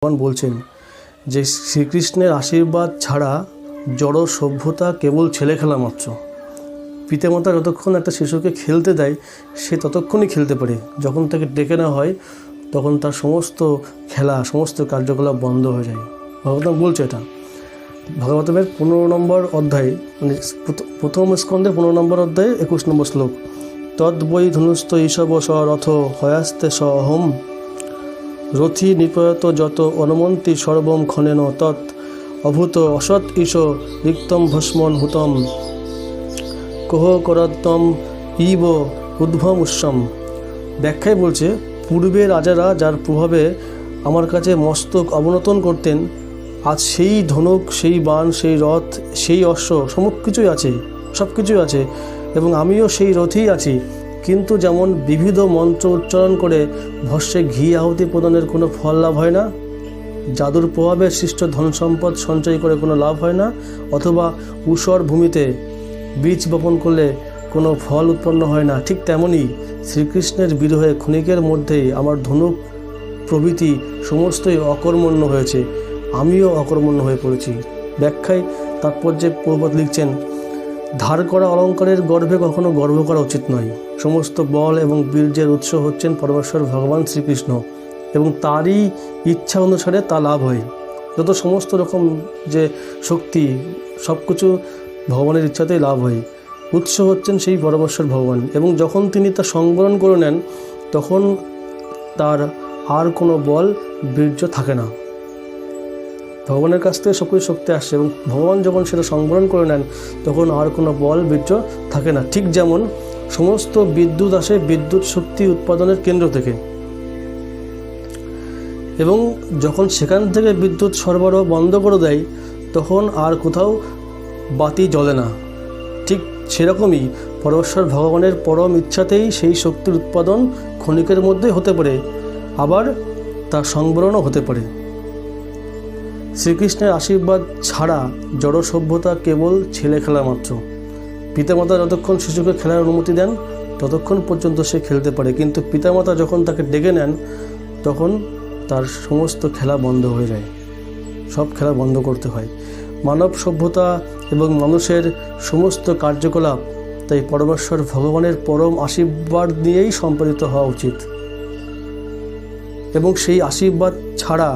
ভগবান বলছেন যে শ্রীকৃষ্ণের আশীর্বাদ ছাড়া জড় সভ্যতা কেবল ছেলে খেলা মাত্র। পিতামাতা যতক্ষণ একটা শিশুকে খেলতে দেয় সে ততক্ষণই খেলতে পারে, যখন তাকে ডেকে নেওয়া হয় তখন তার সমস্ত খেলা সমস্ত কার্যকলাপ বন্ধ হয়ে যায়। ভগবান বলছে এটা ভাগবতমের 15 নম্বর অধ্যায়, মানে প্রথম স্কন্ধের 15 নম্বর অধ্যায়ে 21 নম্বর শ্লোক। তদ্বৈ ধনুস্ত ঈশব স রথ হয়াস্তে স অহম রথি নিপয়ত যত অনুমন্তি সর্বম ক্ষণেন তৎ অভূত অসৎ ঈশ রিক্তম ভস্মন হুতম কহ করত্তম ইব উদ্ভম উৎসম। ব্যাখ্যায় বলছে, পূর্বে রাজারা যার প্রভাবে আমার কাছে মস্তক অবনতন করতেন, আজ সেই ধনুক, সেই বাণ, সেই রথ, সেই অশ্ব সব কিছুই আছে এবং আমিও সেই রথেই আছি। কিন্তু যেমন বিবিধ মন্ত্র উচ্চারণ করে ভস্যে ঘি আহুতি প্রদানের কোনো ফল লাভ হয় না, জাদুর প্রভাবে সৃষ্ট ধন সম্পদ সঞ্চয় করে কোনো লাভ হয় না, অথবা ঊষর ভূমিতে বীজ বপন করলে কোনো ফল উৎপন্ন হয় না, ঠিক তেমনই শ্রীকৃষ্ণের বিরহে ক্ষণিকের মধ্যেই আমার ধনুক প্রভৃতি সমস্তই অকর্মণ্য হয়েছে, আমিও অকর্মণ্য হয়ে পড়েছি। ব্যাখ্যায় তাৎপর্যে প্রভুপাদ লিখছেন, ধার করা অলঙ্কারের গর্ভে কখনো গর্ব করা উচিত নয়। সমস্ত বল এবং বীর্যের উৎস হচ্ছেন পরমেশ্বর ভগবান শ্রীকৃষ্ণ এবং তারই ইচ্ছা অনুসারে তা লাভ হয়। যত সমস্ত রকম যে শক্তি সব কিছু ভগবানের ইচ্ছাতেই লাভ হয়। উৎস হচ্ছেন সেই পরমেশ্বর ভগবান এবং যখন তিনি তা সংবরণ করে নেন তখন তার আর কোনো বল বীর্য থাকে না। ভগবানের কাছ থেকে সব কিছু শক্তি আসছে এবং ভগবান যখন সেটা সংবরণ করে নেন তখন আর কোনো বল বীর্য থাকে না। ঠিক যেমন সমস্ত বিদ্যুৎ আসে বিদ্যুৎ শক্তি উৎপাদনের কেন্দ্র থেকে এবং যখন সেখান থেকে বিদ্যুৎ সরবরাহ বন্ধ করে দেয় তখন আর কোথাও বাতি জ্বলে না। ঠিক সেরকমই পরমেশ্বর ভগবানের পরম ইচ্ছাতেই সেই শক্তির উৎপাদন ক্ষণিকের মধ্যে হতে পারে, আবার তার সংবরণও হতে পারে। শ্রীকৃষ্ণের আশীর্বাদ ছাড়া জড় সভ্যতা কেবল ছেলে খেলা মাত্র। পিতামাতা যতক্ষণ শিশুকে খেলার অনুমতি দেন ততক্ষণ পর্যন্ত সে খেলতে পারে, কিন্তু পিতামাতা যখন তাকে ডেকে নেন তখন তার সমস্ত খেলা বন্ধ হয়ে যায়, সব খেলা বন্ধ করতে হয়। মানব সভ্যতা এবং মানুষের সমস্ত কার্যকলাপ তাই পরমেশ্বর ভগবানের পরম আশীর্বাদ নিয়েই সম্পাদিত হওয়া উচিত এবং সেই আশীর্বাদ ছাড়া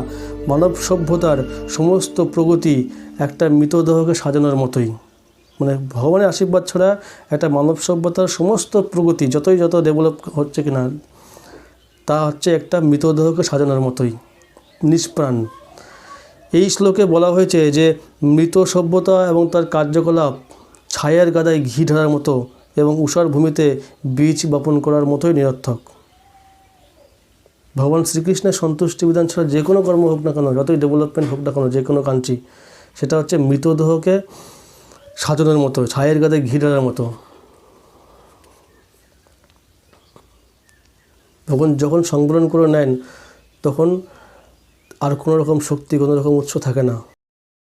মানব সভ্যতার সমস্ত প্রগতি একটা মৃতদেহকে সাজানোর মতোই। মানে ভগবানের আশীর্বাদ ছাড়া একটা মানব সভ্যতার সমস্ত প্রগতি যত ডেভেলপ হচ্ছে কিনা তা হচ্ছে একটা মৃতদেহকে সাজানোর মতোই, নিষ্প্রাণ। এই শ্লোকে বলা হয়েছে যে মৃত সভ্যতা এবং তার কার্যকলাপ ছায়ার গাদায় ঘি ঢালার মতো এবং ঊষার ভূমিতে বীজ বপন করার মতোই নিরর্থক। ভগবান শ্রীকৃষ্ণের সন্তুষ্টি বিধান ছাড়া যে কোনো কর্ম হোক না কেন, যতই ডেভেলপমেন্ট হোক না কেন, যে কোনো কান্ট্রি, সেটা হচ্ছে মৃতদেহকে সাজানোর মতো, ছায়ের গাদায় ঘি ঢালার মতো। ভগবান যখন সংবরণ করে নেন তখন আর কোনো রকম শক্তি, কোনো রকম উৎস থাকে না।